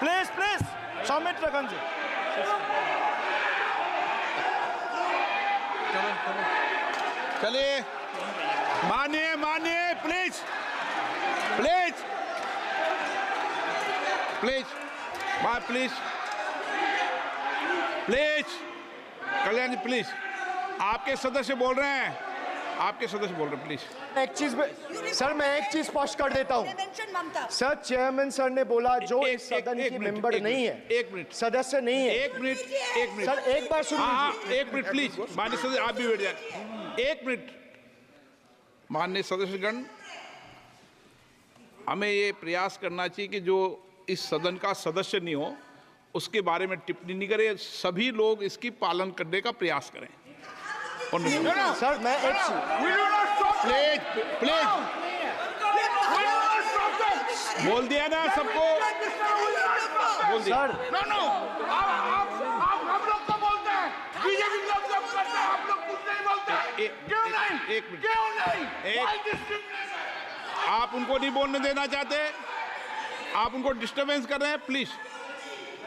Please, please, submit Rakanji. चलिए, मानिए, please, Kalyan ji please, आपके सदस्य बोल रहे हैं, प्लीज। एक चीज सर, मैं एक चीज स्पष्ट कर देता हूँ सर। चेयरमैन सर ने बोला जो इस सदन की मेंबर नहीं है, एक मिनट, सदस्य नहीं है। एक मिनट सर, एक बार सुनिए। हाँ, एक मिनट प्लीज, माननीय सदस्य आप भी बैठ जाए। एक मिनट, माननीय सदस्यगण, हमें ये प्रयास करना चाहिए कि जो इस सदन का सदस्य नहीं हो उसके बारे में टिप्पणी नहीं करे, सभी लोग इसकी पालन करने का प्रयास करें। सर, मैं एक प्लीज बोल दिया ना सबको, बोल दिया। सर, हम लोग तो बोलते हैं, बीजेपी लोग जब करते हैं आप लोग कुछ नहीं बोलते। क्यों नहीं? एक मिनट, क्यों नहीं? आप उनको नहीं बोलने देना चाहते, आप उनको डिस्टर्बेंस कर रहे हैं। प्लीज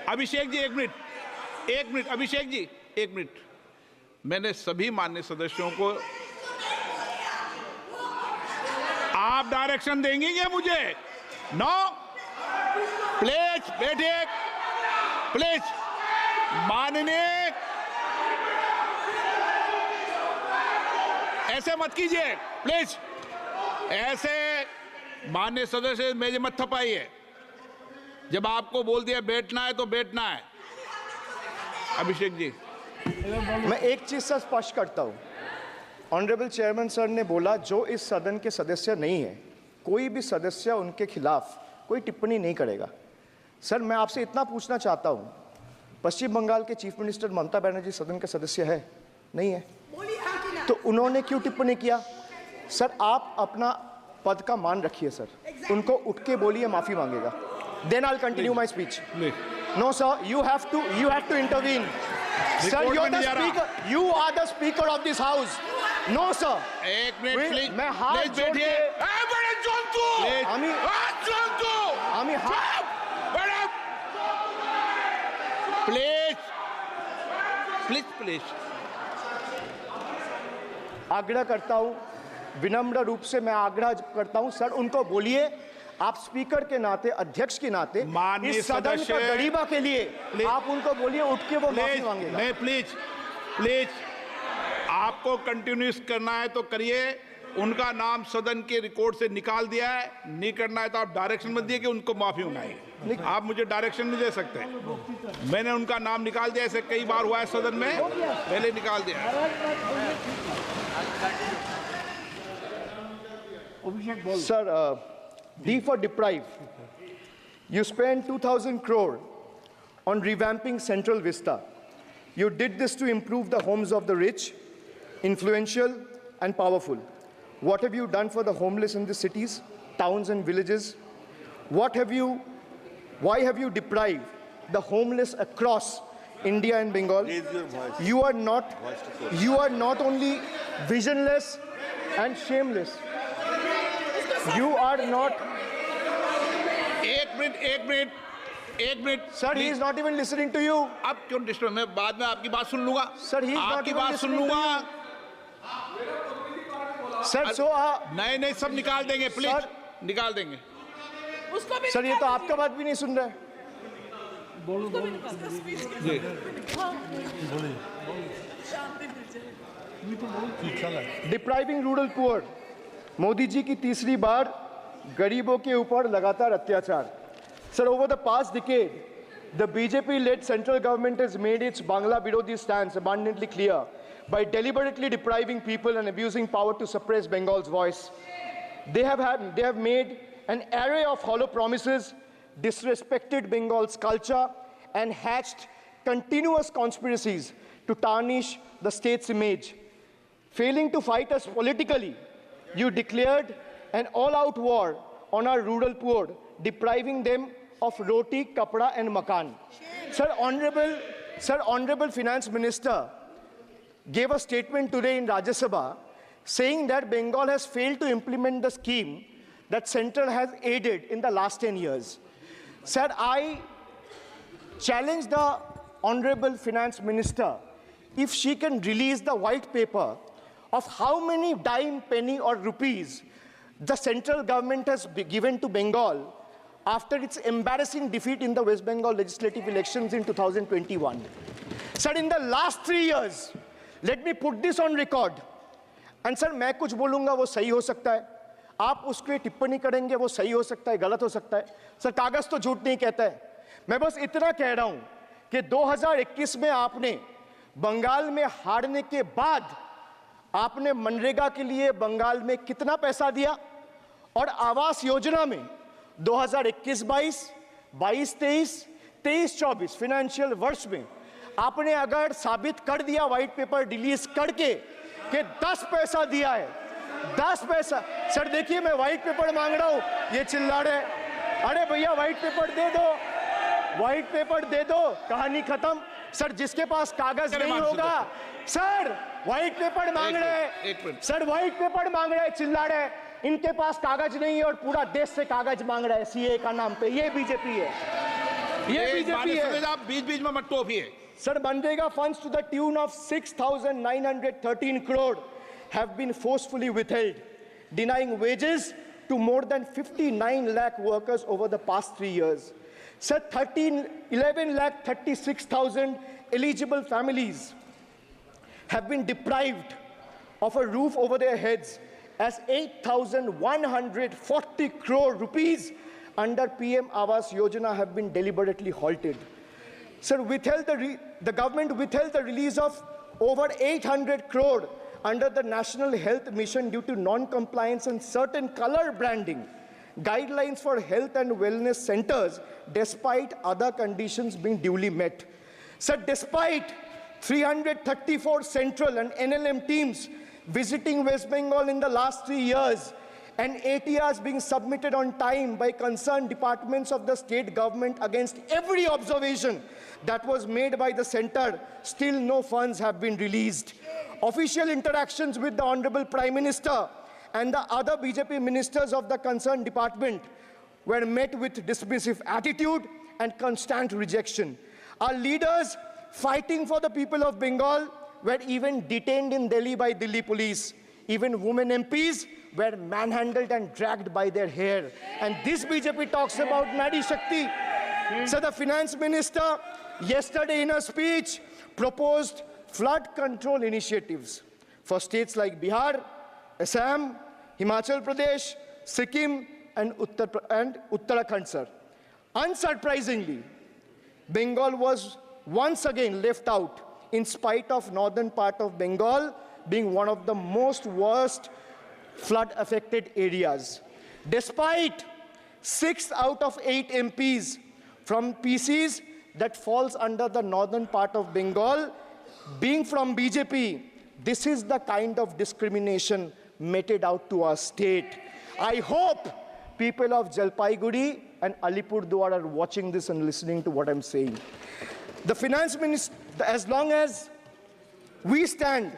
अभिषेक जी, एक मिनट, अभिषेक जी एक मिनट। मैंने सभी माननीय सदस्यों को, आप डायरेक्शन देंगे क्या मुझे? नो, प्लीज बैठिए, प्लीज। माननीय, ऐसे मत कीजिए प्लीज, ऐसे माननीय सदस्य मेरे मत थपाइए। जब आपको बोल दिया बैठना है तो बैठना है। अभिषेक जी, मैं एक चीज से स्पष्ट करता हूँ। ऑनरेबल चेयरमैन सर ने बोला जो इस सदन के सदस्य नहीं है, कोई भी सदस्य उनके खिलाफ कोई टिप्पणी नहीं करेगा। सर, मैं आपसे इतना पूछना चाहता हूँ, पश्चिम बंगाल के चीफ मिनिस्टर ममता बनर्जी सदन के सदस्य है? नहीं है, तो उन्होंने क्यों टिप्पणी किया? सर, आप अपना पद का मान रखिए सर, उनको उठ के बोलिए माफी मांगेगा। Then I continue my speech. No sir, you have to intervene. Sir, you are the speaker of this house. No sir. एक मिनट प्लीज, मैं हाथ जोड़ के, प्लीज आग्रह करता हूं, विनम्र रूप से मैं आग्रह करता हूं सर, उनको बोलिए आप स्पीकर के नाते, अध्यक्ष के नाते, इस सदन का गरिमा के लिए आप उनको बोलिए उठ के वो माफी मांगेगा। नहीं, प्लीज आपको कंटिन्यूस करना है तो करिए। उनका नाम सदन के रिकॉर्ड से निकाल दिया है, नहीं करना है तो आप डायरेक्शन मत दिए कि उनको माफी मंगाइए। आप मुझे डायरेक्शन नहीं दे सकते। मैंने उनका नाम निकाल दिया, ऐसे कई बार हुआ है सदन में, पहले निकाल दिया। Sir, D for deprive. You spent 2,000 crore on revamping Central Vista. You did this to improve the homes of the rich, influential, and powerful. What have you done for the homeless in the cities, towns, and villages? Why have you deprived the homeless across India and Bengal? You are not only visionless and shameless. You are not. एक minute Sir, he is not even listening to you. अब क्यों disturb? मैं बाद में आपकी बात सुन लूंगा। Sir, he is not आपकी even बात सुन listening to लूंगा। Sir, so नहीं, सब निकाल देंगे प्लीज, Sir, निकाल देंगे। सर, ये तो आपका बात भी नहीं सुन रहा है। Depriving rural poor, Modi ji की तीसरी बार गरीबों के ऊपर लगातार अत्याचार। Sir, over the past decade, the BJP-led central government has made its Bangla Birodhi stance abundantly clear by deliberately depriving people and abusing power to suppress Bengal's voice. They have made an array of hollow promises, disrespected Bengal's culture, and hatched continuous conspiracies to tarnish the state's image. Failing to fight us politically, you declared an all-out war on our rural poor, depriving them of roti, kapda, and makan. Sir, Honorable Finance Minister gave a statement today in Rajya Sabha saying that Bengal has failed to implement the scheme that Central has aided in the last 10 years. Sir, I challenge the Honorable Finance Minister if she can release the white paper of how many dime, penny or rupees the central government has given to Bengal after its embarrassing defeat in the West Bengal legislative elections in 2021. Sir, in the last 3 years, let me put this on record. And sir, मैं कुछ बोलूँगा वो सही हो सकता है, आप उसके टिप्पणी करेंगे वो सही हो सकता है, गलत हो सकता है. सर, कागज तो झूठ नहीं कहता है. मैं बस इतना कह रहा हूँ कि 2021 में आपने बंगाल में हारने के बाद आपने मनरेगा के लिए बंगाल में कितना पैसा दिया, और आवास योजना में 2021-22, 22-23, 23-24 फाइनेंशियल वर्ष में आपने अगर साबित कर दिया व्हाइट पेपर रिलीज करके कि 10 पैसा दिया है, 10 पैसा. सर देखिए, मैं व्हाइट पेपर मांग रहा हूं, ये चिल्ला रहे. अरे भैया व्हाइट पेपर दे दो, व्हाइट पेपर दे दो, कहानी खत्म. सर जिसके पास कागज नहीं होगा, सर व्हाइट पेपर मांग रहे हैं, सर व्हाइट पेपर मांग रहे हैं, चिल्ला रहे हैं. इनके पास कागज नहीं है और पूरा देश से कागज मांग रहा है सीए का नाम पे. ये बीजेपी है, ये बीजेपी है. आप बीच बीच में मत टोकिए. Sir, Manrega funds to the tune of 6,913 crore have been forcefully withheld, denying wages to more than 59 lakh workers over the past 3 years. Sir, 11 lakh 36,000 eligible families have been deprived of a roof over their heads as 8,140 crore rupees under PM Awas Yojana have been deliberately halted. Sir, the government withheld the release of over 800 crore under the National Health Mission due to non-compliance and certain color branding guidelines for health and wellness centers, despite other conditions being duly met. Sir, despite 334 central and NLM teams visiting West Bengal in the last 3 years, and ATRs being submitted on time by concerned departments of the state government against every observation that was made by the center, still no funds have been released. Official interactions with the Honorable Prime Minister and the other BJP ministers of the concerned department were met with dismissive attitude and constant rejection. Our leaders fighting for the people of Bengal were even detained in Delhi by Delhi police. Even women MPs were manhandled and dragged by their hair. And this BJP talks about Nari Shakti. So the finance minister yesterday in a speech proposed flood control initiatives for states like Bihar, Assam, Himachal Pradesh, Sikkim, and Uttarakhand, sir. Unsurprisingly, Bengal was once again left out in spite of northern part of Bengal being one of the most worst flood-affected areas. Despite 6 out of 8 MPs from PCs that falls under the northern part of Bengal being from BJP, this is the kind of discrimination meted out to our state. I hope people of Jalpaiguri and Alipurduar are watching this and listening to what I'm saying. The finance minister, as long as we stand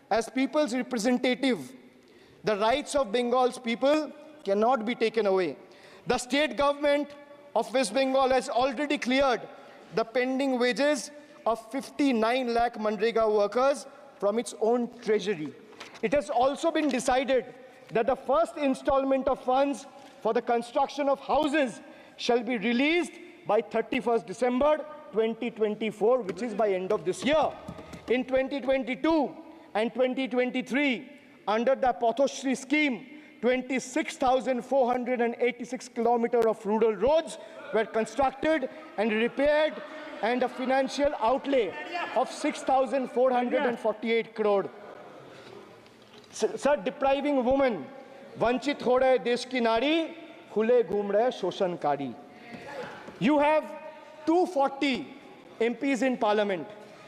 as people's representative, the rights of Bengal's people cannot be taken away. The state government of West Bengal has already cleared the pending wages of 59 lakh Manrega workers from its own treasury. It has also been decided that the first installment of funds for the construction of houses shall be released by 31st December 2024, which is by end of this year. In 2022 and 2023, under the Pathoshri scheme, 26,486 kilometers of rural roads were constructed and repaired, and a financial outlay of 6,448 crore. Sir, depriving women, vanchit ho rahe desh ki nari, khule ghum rahe shoshankari. You have 240 MPs in parliament.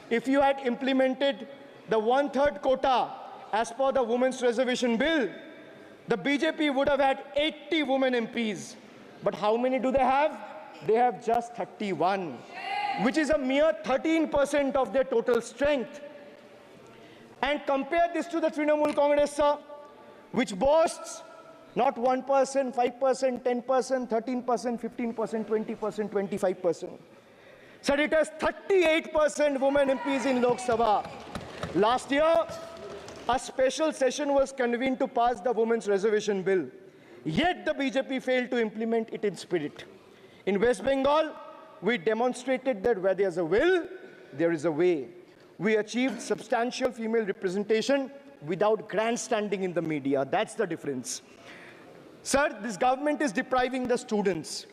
If you had implemented the 1/3 quota as per the Women's Reservation Bill, the BJP would have had 80 women MPs. But how many do they have? They have just 31, which is a mere 13% of their total strength. And compare this to the Trinamool Congress, sir, which boasts not 1%, 5%, 10%, 13%, 15%, 20%, 25%. Sir, it has 38% women MPs in Lok Sabha. Last year, a special session was convened to pass the Women's Reservation Bill. Yet the BJP failed to implement it in spirit. In West Bengal, we demonstrated that where there's a will, there is a way. We achieved substantial female representation without grandstanding in the media. That's the difference. Sir, this government is depriving the students.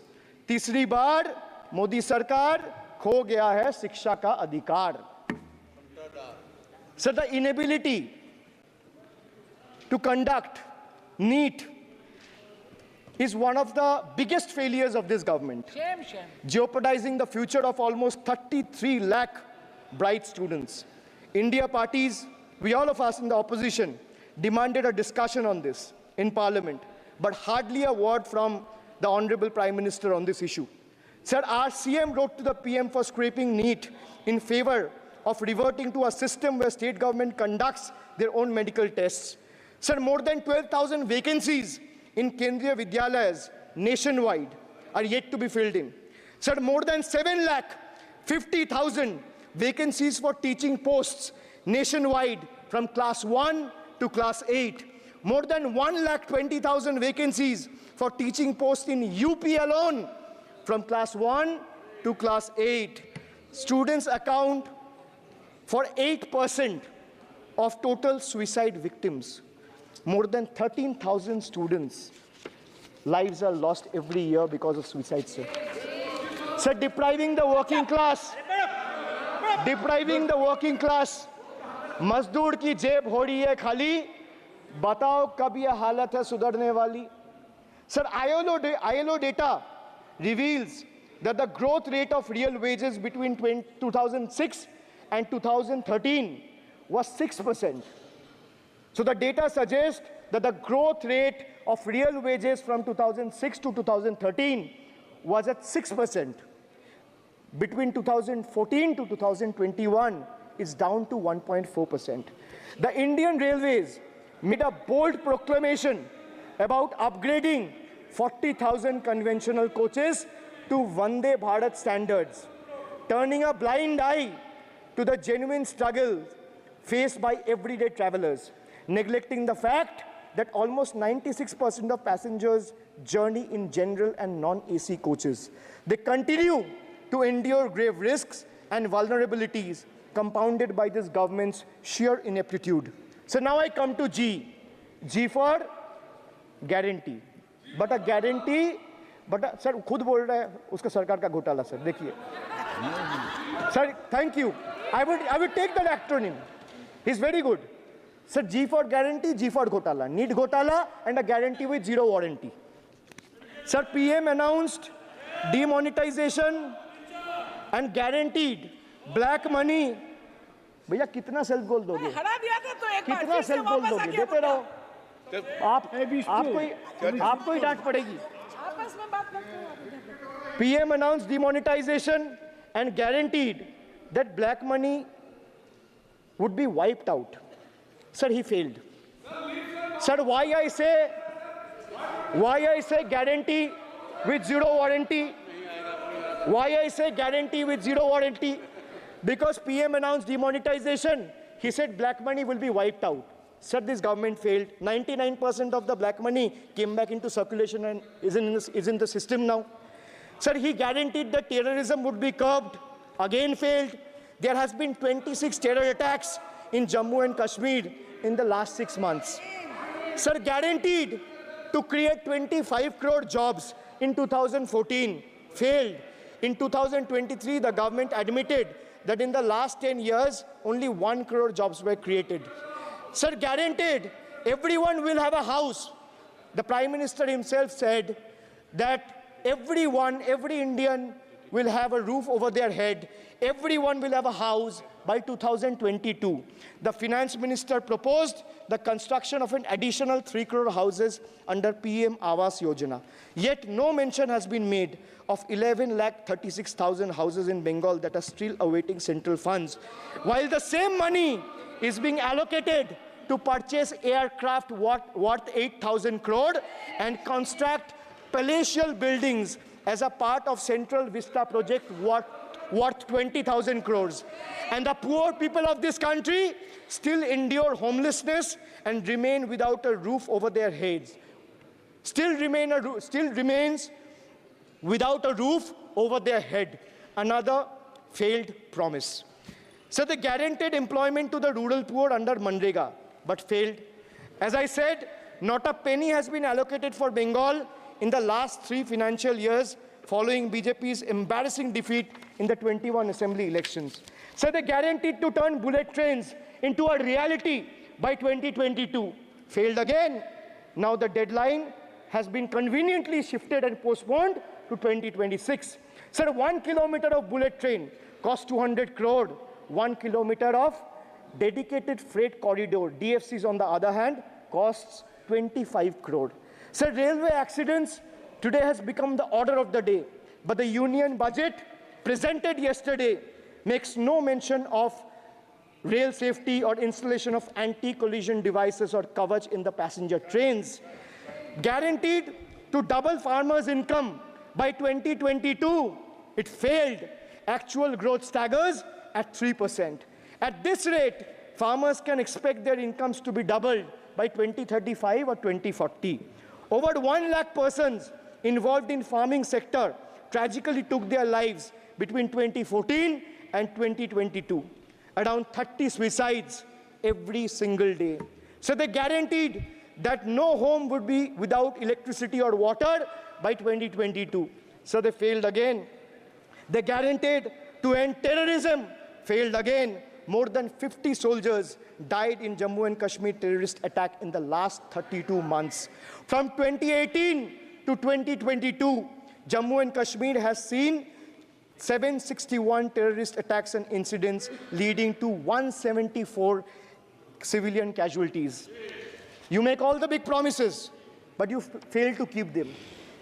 तीसरी बार मोदी सरकार खो गया है शिक्षा का अधिकार. Sir, the inability to conduct NEET is one of the biggest failures of this government, jeopardizing the future of almost 33 lakh bright students. India parties, we all of us in the opposition, demanded a discussion on this in Parliament, but hardly a word from the Honorable Prime Minister on this issue. Sir, our CM wrote to the PM for scrapping NEET in favor of reverting to a system where state government conducts their own medical tests. Sir, more than 12,000 vacancies in Kendriya Vidyalayas nationwide are yet to be filled in. Sir, more than 7,50,000 vacancies for teaching posts nationwide from class 1 to class 8. More than 1,20,000 vacancies for teaching posts in UP alone from class 1 to class 8. Students account for 8% of total suicide victims. More than 13,000 students' lives are lost every year because of suicide, sir. Sir, depriving the working class, मजदूर की जेब हो रही है खाली, बताओ कब ये हालत है सुधरने वाली? Sir, ILO data reveals that the growth rate of real wages between 2006 and 2013 was 6%. So the data suggests that the growth rate of real wages from 2006 to 2013 was at 6%. Between 2014 to 2021 is down to 1.4%. The Indian Railways made a bold proclamation about upgrading 40,000 conventional coaches to Vande Bharat standards, turning a blind eye to the genuine struggle faced by everyday travelers, neglecting the fact that almost 96% of passengers journey in general and non-AC coaches. They continue to endure grave risks and vulnerabilities compounded by this government's sheer ineptitude. So now I come to G. G for guarantee. But a guarantee, sir, खुद बोल रहा है उसका सरकार का घोटाला, sir. देखिए. Sir, thank you. I would take that acronym. He's very good. Sir, G for guarantee, G for ghotala. NEET ghotala and a guarantee with zero warranty. Sir, PM announced demonetization and guaranteed black money. भैया कितना self goal दोगे? हरा दिया था तो एक बार कितना self goal दोगे? देते रहो. आपको ही डांट पड़ेगी. आपस में बात करते हो. PM announced demonetization and guaranteed that black money would be wiped out. Sir, he failed. Sir, why I say guarantee with zero warranty? Why I say guarantee with zero warranty? Because PM announced demonetization. He said black money will be wiped out. Sir, this government failed. 99% of the black money came back into circulation and is in the system now. Sir, he guaranteed that terrorism would be curbed. Again failed. There has been 26 terror attacks in Jammu and Kashmir in the last 6 months. Sir, guaranteed to create 25 crore jobs in 2014, failed. In 2023, the government admitted that in the last 10 years, only 1 crore jobs were created. Sir, guaranteed everyone will have a house. The Prime Minister himself said that every Indian will have a roof over their head. Everyone will have a house by 2022. The Finance Minister proposed the construction of an additional 3 crore houses under PM Awas Yojana. Yet no mention has been made of 11,36,000 houses in Bengal that are still awaiting central funds, while the same money is being allocated to purchase aircraft worth 8,000 crore and construct palatial buildings as a part of Central Vista project worth worth 20,000 crores. And the poor people of this country still endure homelessness and remain without a roof over their heads. Still remains without a roof over their head. Another failed promise. So they guaranteed employment to the rural poor under Manrega, but failed. As I said, not a penny has been allocated for Bengal in the last 3 financial years following BJP's embarrassing defeat in the 21 assembly elections. So they guaranteed to turn bullet trains into a reality by 2022. Failed again. Now the deadline has been conveniently shifted and postponed to 2026. Sir, 1 kilometer of bullet train costs 200 crore. 1 kilometer of dedicated freight corridor, DFCs on the other hand, costs 25 crore. Sir, railway accidents today has become the order of the day. But the union budget presented yesterday makes no mention of rail safety or installation of anti-collision devices or coverage in the passenger trains. Guaranteed to double farmers' income by 2022. It failed. Actual growth staggers at 3%. At this rate, farmers can expect their incomes to be doubled by 2035 or 2040. Over 1 lakh persons involved in farming sector tragically took their lives between 2014 and 2022. Around 30 suicides every single day. So they guaranteed that no home would be without electricity or water by 2022. So they failed again. They guaranteed to end terrorism. Failed again. More than 50 soldiers died in Jammu and Kashmir terrorist attack in the last 32 months. From 2018 to 2022, Jammu and Kashmir has seen 761 terrorist attacks and incidents leading to 174 civilian casualties. You make all the big promises, but you fail to keep them.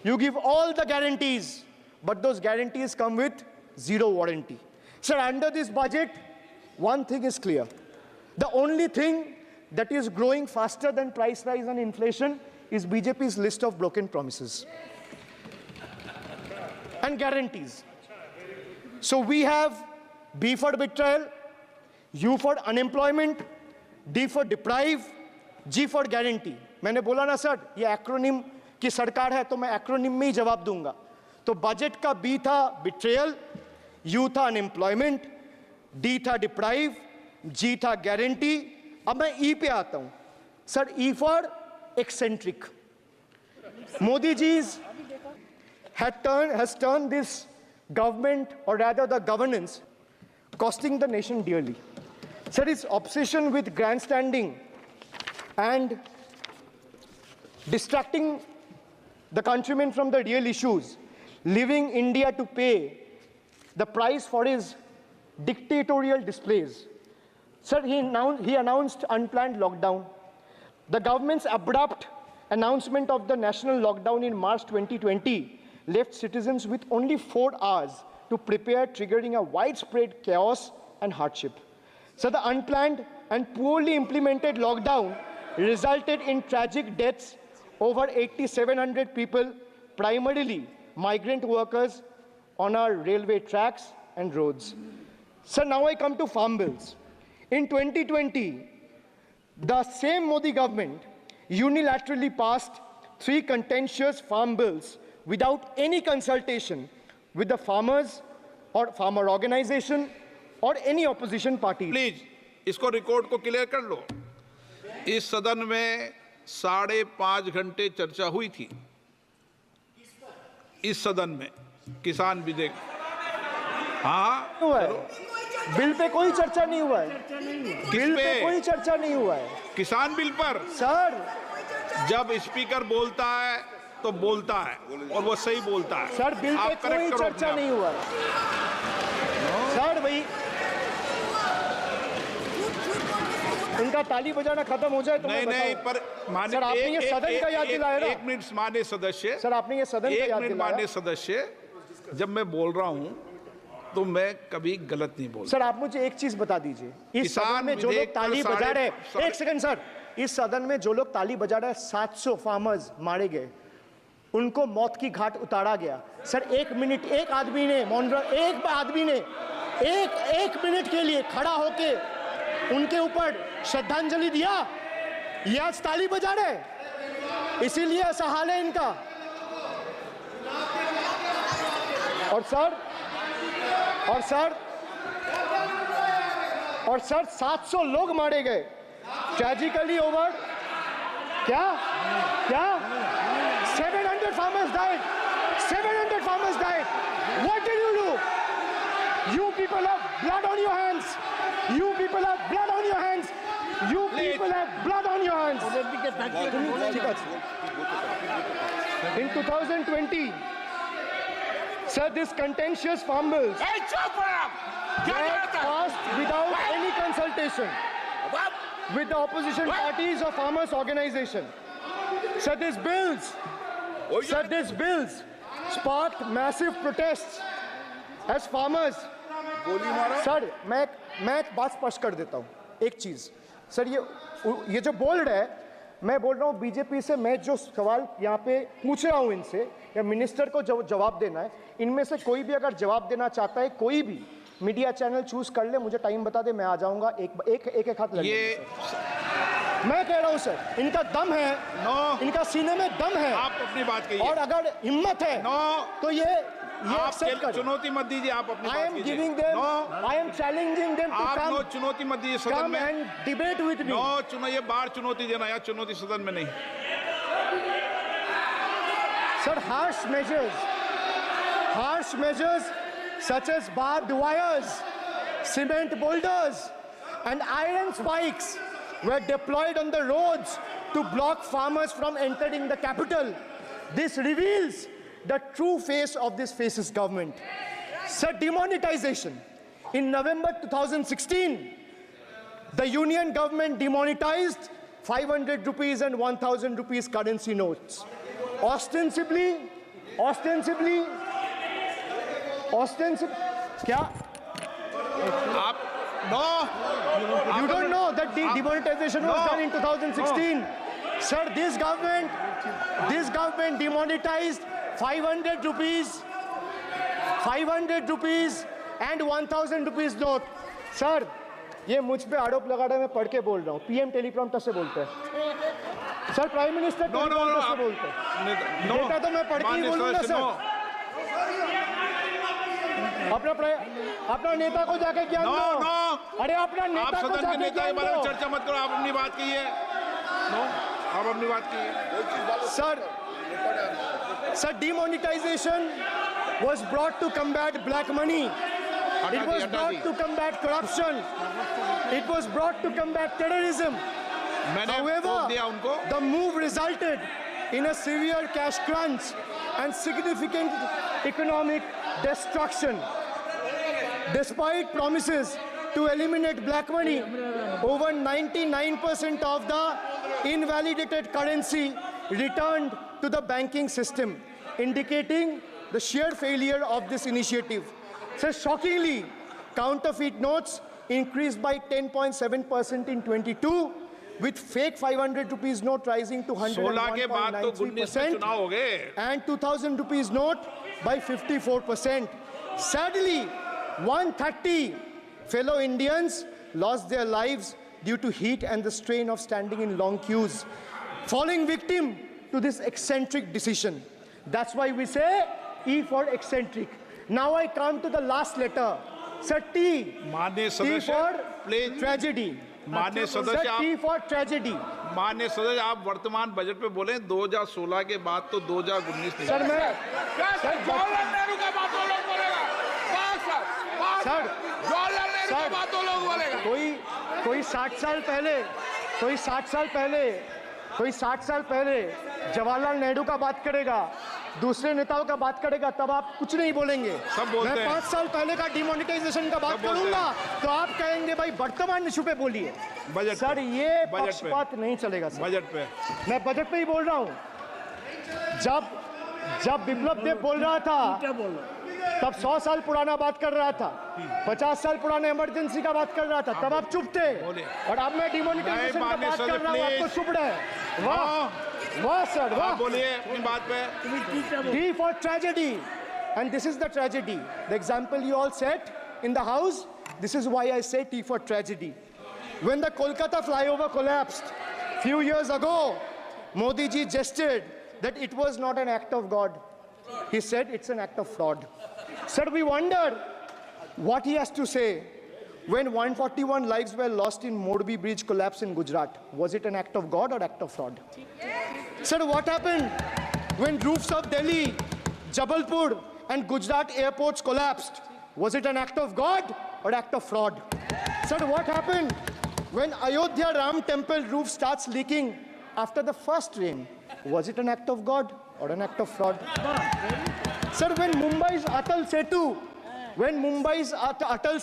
You give all the guarantees, but those guarantees come with zero warranty. Sir, under this budget, one thing is clear. The only thing that is growing faster than price rise and inflation is BJP's list of broken promises and guarantees. So we have B for betrayal, U for unemployment, D for deprive, G for guarantee. मैंने बोला ना sir, ये acronym की सरकार है तो मैं acronym में ही जवाब दूंगा. तो बजट का B था betrayal, U था unemployment, D था deprive, G था guarantee. अब मैं E पे आता हूं. Sir, E for eccentric. Modi ji's has turned this government, or rather the governance, costing the nation dearly. Sir, his obsession with grandstanding and distracting the countrymen from the real issues, leaving India to pay the price for his dictatorial displays. Sir, he announced unplanned lockdown. The government's abrupt announcement of the national lockdown in March 2020 left citizens with only 4 hours to prepare, triggering a widespread chaos and hardship. So the unplanned and poorly implemented lockdown resulted in tragic deaths. Over 8,700 people, primarily migrant workers, on our railway tracks and roads. So now I come to farm bills. In 2020, the same Modi government unilaterally passed 3 contentious farm bills without any consultation with the farmers or farmer organization or any opposition party. Please इसको record को clear कर लो. इस सदन में 5.5 घंटे चर्चा हुई थी. इस सदन में किसान विधेयक. हाँ, हुआ है. बिल पे कोई चर्चा नहीं हुआ है. बिल पे कोई चर्चा नहीं हुआ है. किसान बिल पर सर, जब स्पीकर बोलता है तो बोलता है और वो सही बोलता है. सर, बिल पे कोई चर्चा नहीं हुआ है. सर, वही उनका ताली बजाना खत्म हो जाए तो नहीं, पर माननीय सर, आपने ये सदन का याद दिलाया ना. 1 मिनट माननीय सदस्य. सर, आपने ये सदन का याद दिलाया. माननीय सदस्य, जब मैं बोल रहा हूं तो मैं कभी गलत नहीं बोलता. सर, आप मुझे एक चीज बता दीजिए. इस सदन में जो लोग ताली बजा रहे हैं, एक सेकंड सर, इस सदन में जो लोग ताली बजा रहे हैं, 700 फार्मर्स मारे गए. उनको मौत की घाट उतारा गया। सर 1 मिनट एक आदमी ने एक मिनट के लिए खड़ा होके उनके ऊपर श्रद्धांजलि दिया। ये आज ताली बजा रहे, इसीलिए ऐसा हाल है इनका। और सर 700 लोग मारे गए, ट्रेजिकली ओवर। क्या 700 farmers died. 700 farmers died. What did you do? You people have blood on your hands. You people have blood on your hands. You people have blood on your hands. In 2020, sir, this contentious farm bills ए, चुप रहो। क्या were करता है? passed without any consultation with the opposition parties or farmers' organization. Sir, these bills sparked massive protests as farmers. Sir मैं एक बात स्पष्ट कर देता हूँ, एक चीज। सर ये जो बोल रहा है, मैं बोल रहा हूँ बीजेपी से, मैं जो सवाल यहाँ पे पूछ रहा हूँ इनसे, या मिनिस्टर को जवाब देना है, इनमें से कोई भी अगर जवाब देना चाहता है, कोई भी मीडिया चैनल चूज कर ले, मुझे टाइम बता दे, मैं आ जाऊंगा। एक हाथ लग ये मैं कह रहा हूँ सर, इनका दम है, इनका सीने में दम है, आप अपनी बात कहिए। और अगर हिम्मत है तो ये आप accept करें। चुनौती मत दीजिए, आप अपनी I बात am कीजिए। giving them, I am challenging them to आप come, चुनौती मत दीजिए सदन come में। and debate with me. ये बाहर चुनौती देना, या चुनौती सदन में नहीं। Sir, harsh measures such as barbed wires, cement boulders, and iron spikes were deployed on the roads to block farmers from entering the capital. This reveals the true face of this fascist government. Sir, demonetization. In November 2016, the union government demonetized 500 rupees and 1000 rupees currency notes. Ostensibly, क्या? You don't know that the demonetization was done in 2016. Sir, this government demonetized 500 rupees and 1000 rupees note. Sir, ये मुझ पे आरोप लगा रहा है, मैं पढ़ के बोल रहा हूँ। पीएम टेलीप्रॉम्प्टर से बोलते हैं। सर, प्राइम मिनिस्टर टेलीप्रॉम्प्टर से बोलते हैं। डेटा तो मैं पढ़ के ही बोलूँगा सर। अपना नेता को जाके ज्ञान दो। अरे अपना नेता आप को सदन के जाके नेता के ज्ञान बारे में दो। चर्चा मत करो, आप अपनी बात कीजिए। आप अपनी बात कीजिए। Sir, demonetization was brought to combat black money. It was brought to combat corruption. It was brought to combat terrorism. However, the move resulted in a severe cash crunch and significant economic destruction. Despite promises to eliminate black money, over 99% of the invalidated currency returned to the banking system, indicating the sheer failure of this initiative. So shockingly, counterfeit notes increased by 10.7% in 22, with fake 500 rupees note rising to 101.93% and 2000 rupees note by 54%. Sadly, 130 fellow Indians lost their lives due to heat and the strain of standing in long queues, falling victim to this eccentric decision. That's why we say E for eccentric. Now I come to the last letter. Sir, T. T for tragedy. Sir, T for tragedy. माननीय सदस्य, आप वर्तमान budget पे बोले 2016 के बाद तो 2019 नहीं। सर मैं जवाहरलाल नेहरू का बात वो लोग बोलेगा। सर जवाहरलाल नेहरू का बात वो लोग बोलेगा। कोई 60 साल पहले जवाहरलाल नेहरू का बात करेगा, दूसरे नेताओं का बात करेगा, तब आप कुछ नहीं बोलेंगे। मैं 5 साल पहले का डिमोनेटाइजेशन का बात करूंगा तो आप कहेंगे भाई वर्तमान इशू पे बोलिए। सर ये पक्षपात नहीं चलेगा सर। बजट पे मैं बजट पे ही बोल रहा हूँ। जब विप्लव देव बोल रहा था तब 100 साल पुराना बात कर रहा था, 50 साल पुराने इमरजेंसी का बात कर रहा था, तब आप चुप थे। और अब मैं डिमोनेटाइजेशन का बात कर रहा हूँ, आपको चुप रहे। वाह वाह सर, आप वाह. बोलिए अपनी बात पे। D for tragedy. And this is the tragedy. The example you all set in the house, this is why I say T for tragedy. When the Kolkata flyover collapsed few years ago, Modi ji gestured that it was not an act of God. He said it's an act of fraud. Sir, we wonder what he has to say when 141 lives were lost in Morbi Bridge collapse in Gujarat. Was it an act of God or act of fraud? Sir, what happened when roofs of Delhi, Jabalpur and Gujarat airports collapsed? Was it an act of God or act of fraud? Sir, what happened when Ayodhya Ram temple roof starts leaking after the first rain? Was it an act of God or an act of fraud? Sir, when Mumbai's Atal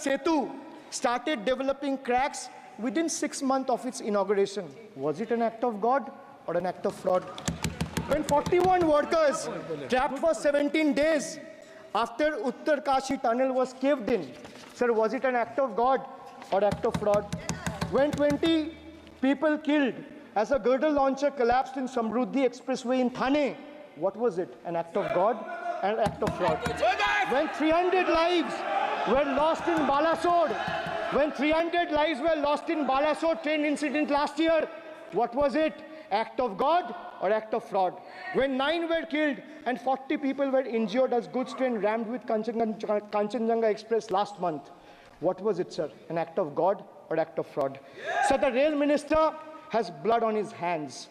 Setu started developing cracks within 6 months of its inauguration, was it an act of God or an act of fraud? When 41 workers trapped for 17 days after Uttarkashi tunnel was caved in, sir, was it an act of God or act of fraud? When 20 people killed as a girdle launcher collapsed in Samruddhi Expressway in Thane, what was it? An act of God and an act of fraud? When 300 lives were lost in Balasore, train incident last year, what was it? Act of God or act of fraud? When 9 were killed and 40 people were injured as goods train rammed with Kanchenjunga Express last month, what was it, sir? An act of God or act of fraud? So the rail minister has blood on his hands.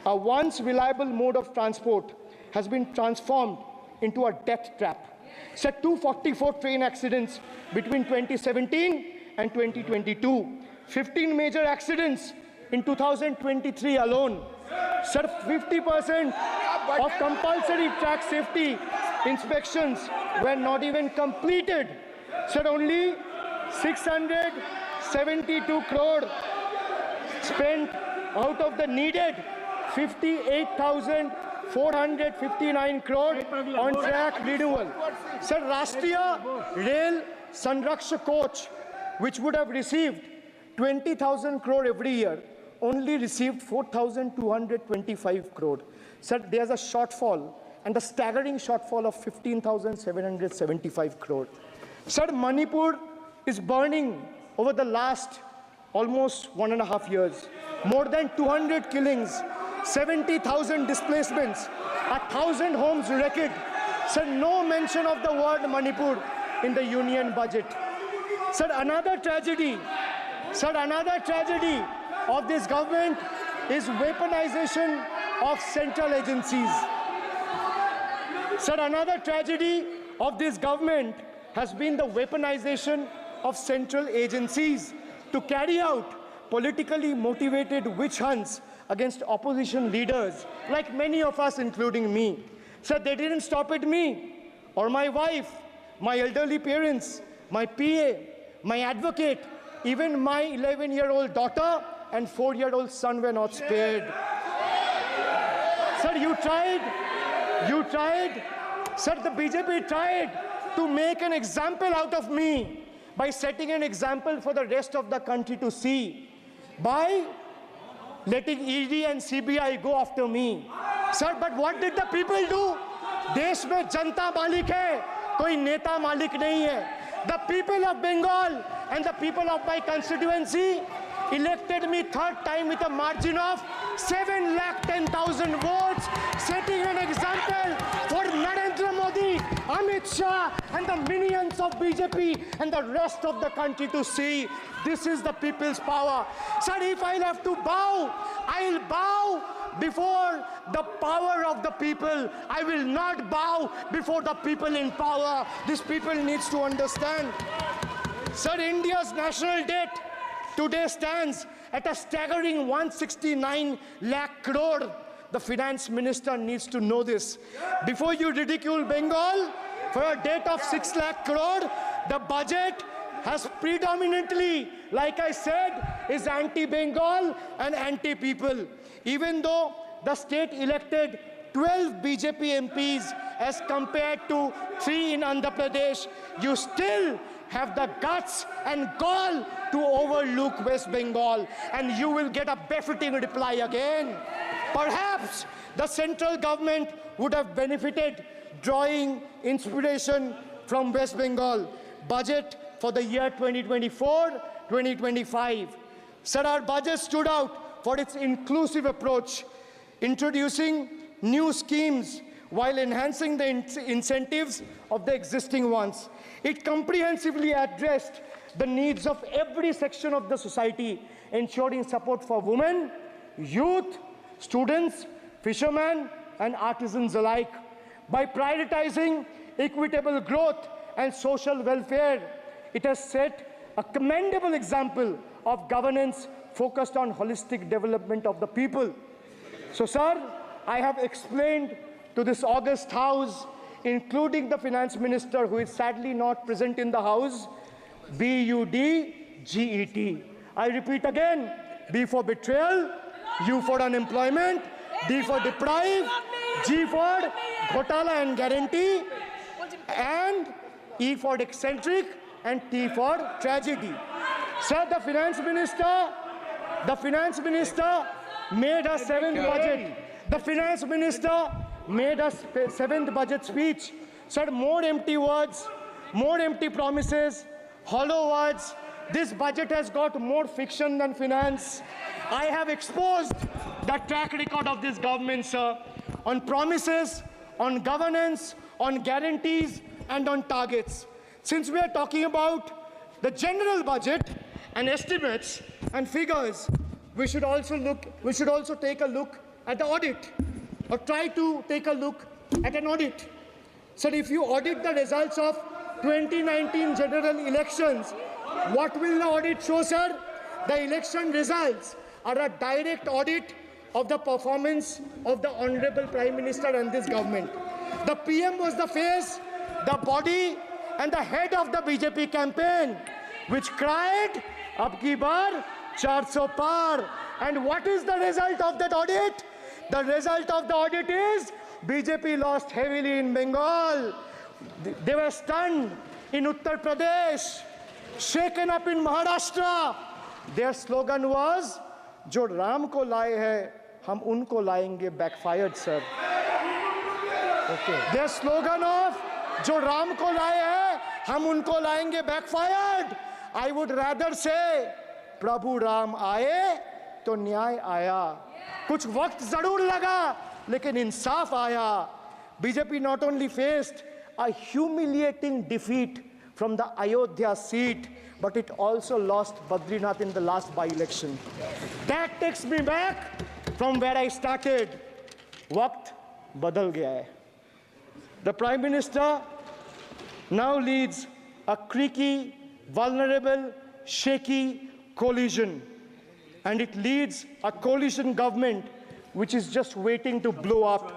A once reliable mode of transport has been transformed into a death trap. So 244 train accidents between 2017 and 2022. 15 major accidents in 2023 alone. Sir, 50% of compulsory track safety inspections were not even completed. Sir, only 672 crore spent out of the needed 58,459 crore on track renewal. Sir, Rashtriya Rail Sanrakshak Coach, which would have received 20,000 crore every year, only received 4,225 crore. Sir, there's a shortfall, and a staggering shortfall of 15,775 crore. Sir, Manipur is burning over the last almost 1.5 years. More than 200 killings, 70,000 displacements, 1,000 homes wrecked. Sir, no mention of the word Manipur in the union budget. Sir, another tragedy of this government is weaponization of central agencies. Sir, another tragedy of this government has been the weaponization of central agencies to carry out politically motivated witch hunts against opposition leaders, like many of us, including me. Sir, they didn't stop at me or my wife, my elderly parents, my PA, my advocate, even my 11-year-old daughter and 4-year-old son were not spared. Sir, you tried. Sir, the BJP tried to make an example out of me by setting an example for the rest of the country to see, by letting ED and CBI go after me. Sir, but what did the people do? देश में जनता मालिक है, कोई नेता मालिक नहीं है. The people of Bengal and the people of my constituency elected me 3rd time with a margin of 710,000 votes, setting an example for Narendra Modi, Amit Shah and the minions of BJP and the rest of the country to see. This is the people's power. Sir, if I'll have to bow, I'll bow before the power of the people. I will not bow before the people in power. This people needs to understand. Sir, India's national debt today stands at a staggering 169 lakh crore. The finance minister needs to know this. Before you ridicule Bengal for a debt of 6 lakh crore, the budget has predominantly, like I said, is anti-Bengal and anti-people. Even though the state elected 12 BJP MPs as compared to 3 in Andhra Pradesh, you still have the guts and gall to overlook West Bengal, and you will get a befitting reply again. Perhaps the central government would have benefited drawing inspiration from West Bengal budget for the year 2024-2025. Sir, our budget stood out for its inclusive approach, introducing new schemes while enhancing the incentives of the existing ones. It comprehensively addressed the needs of every section of the society, ensuring support for women, youth, students, fishermen, and artisans alike. By prioritizing equitable growth and social welfare, it has set a commendable example of governance focused on holistic development of the people. So, sir, I have explained to this august House, including the Finance Minister, who is sadly not present in the House, BUDGET. I repeat again, B for betrayal, U for unemployment, D for deprive, G for ghotala and guarantee, and E for eccentric, and T for tragedy. Sir, the Finance Minister made a seventh budget. The Finance Minister made a seventh budget speech. Sir, more empty words, more empty promises, hollow words. This budget has got more fiction than finance. I have exposed the track record of this government, sir, on promises, on governance, on guarantees, and on targets. Since we are talking about the general budget and estimates and figures, we should also take a look at the audit, or try to take a look at an audit. Sir, if you audit the results of 2019 general elections, what will the audit show, sir? The election results are a direct audit of the performance of the Honorable Prime Minister and this government. The PM was the face, the body, and the head of the BJP campaign, which cried, "Ab ki baar 400 par." And what is the result of that audit? The result of the audit is BJP lost heavily in Bengal. They were stunned in Uttar Pradesh, shaken up in Maharashtra. Their slogan was, "Jo Ram ko laaye hai, hum unko laayenge," backfired, sir. Okay. Their slogan of "Jo Ram ko laaye hai, hum unko laayenge," backfired. I would rather say, "Prabhu Ram aaye, to न्याय आया." कुछ वक्त जरूर लगा, लेकिन इंसाफ आया. BJP not only faced a humiliating defeat from the Ayodhya seat, but it also lost Badrinath in the last by-election. That takes me back from where I started. Waqt badal gaya hai. The Prime Minister now leads a creaky, vulnerable, shaky coalition. And it leads a coalition government which is just waiting to blow up.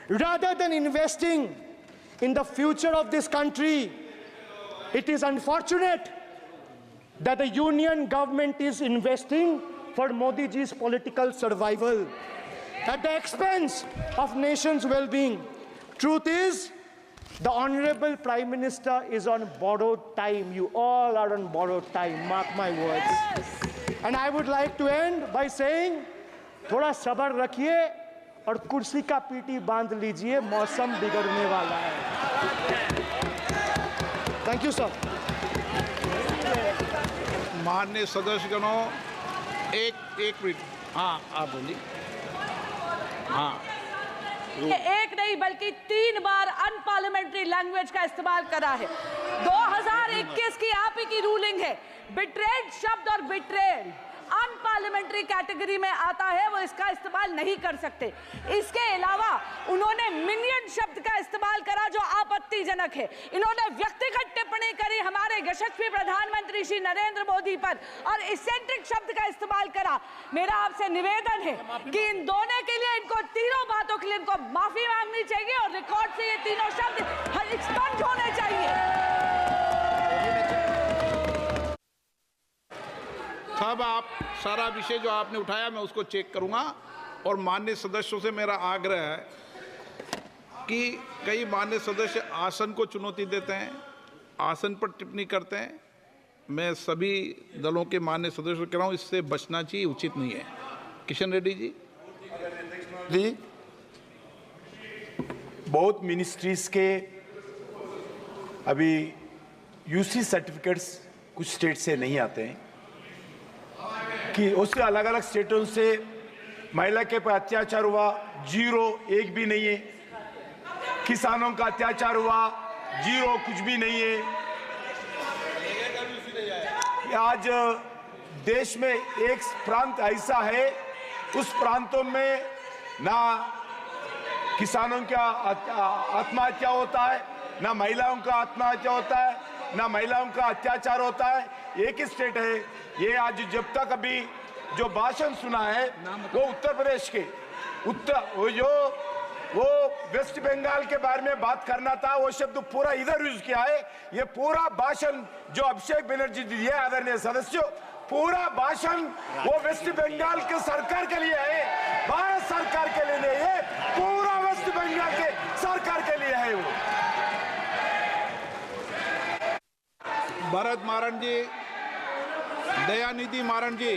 Rather than investing in the future of this country, it is unfortunate that the union government is investing for Modi ji's political survival at the expense of nation's well-being. Truth is, the Honorable Prime Minister is on borrowed time. You all are on borrowed time, mark my words. Yes. And I would like to end by saying, थोड़ा सब्र रखिए और कुर्सी का PT बांध लीजिए, मौसम बिगड़ने वाला है. Thank you, sir. माननीय सदस्यगणों, एक मिनट. हाँ, आप बोलिए. हाँ. एक नहीं बल्कि 3 बार अनपार्लियामेंट्री लैंग्वेज का इस्तेमाल करा है. 2021 की आप ही की रूलिंग है. बिट्रेड शब्द और बिट्रेड अनपार्लियामेंट्री कैटेगरी में आता है, वो इसका इस्तेमाल नहीं कर सकते. इसके अलावा उन्होंने मिनियन शब्द का इस्तेमाल करा जो आपत्तिजनक है. इन्होंने व्यक्तिगत टिप्पणी करी हमारे यशस्वी प्रधानमंत्री श्री नरेंद्र मोदी पर और इसेंट्रिक शब्द का इस्तेमाल करा. मेरा आपसे निवेदन है कि इन दोनों के लिए, इनको तीनों बातों के लिए इनको माफी मांगनी चाहिए और रिकॉर्ड से ये तीनों शब्द एक्सपंज होने चाहिए. साहब, आप सारा विषय जो आपने उठाया मैं उसको चेक करूंगा. और माननीय सदस्यों से मेरा आग्रह है कि कई माननीय सदस्य आसन को चुनौती देते हैं, आसन पर टिप्पणी करते हैं. मैं सभी दलों के माननीय सदस्यों को कह रहा हूँ, इससे बचना चाहिए, उचित नहीं है. किशन रेड्डी जी. जी, बहुत मिनिस्ट्रीज के अभी यूसी सर्टिफिकेट्स कुछ स्टेट से नहीं आते हैं कि उससे अलग अलग स्टेटों से महिला के पर अत्याचार हुआ, 0 एक भी नहीं है। किसानों का अत्याचार हुआ, 0 कुछ भी नहीं है। आज देश में एक प्रांत ऐसा है, उस प्रांतों में ना किसानों का आत्महत्या होता है, ना महिलाओं का आत्महत्या होता है, ना महिलाओं का अत्याचार होता है। एक ही स्टेट है ये। आज जब तक अभी जो भाषण सुना है वो उत्तर प्रदेश के वो वेस्ट बंगाल के बारे में बात करना था, वो शब्द पूरा इधर यूज किया है। ये पूरा भाषण जो अभिषेक बनर्जी दिए आदरणीय सदस्यों, पूरा भाषण वो वेस्ट बंगाल के सरकार के लिए है, भारत सरकार के लिए नहीं है, पूरा वेस्ट बंगाल के सरकार के लिए है। वो भरत मारन जी, दयानिधि मारन जी,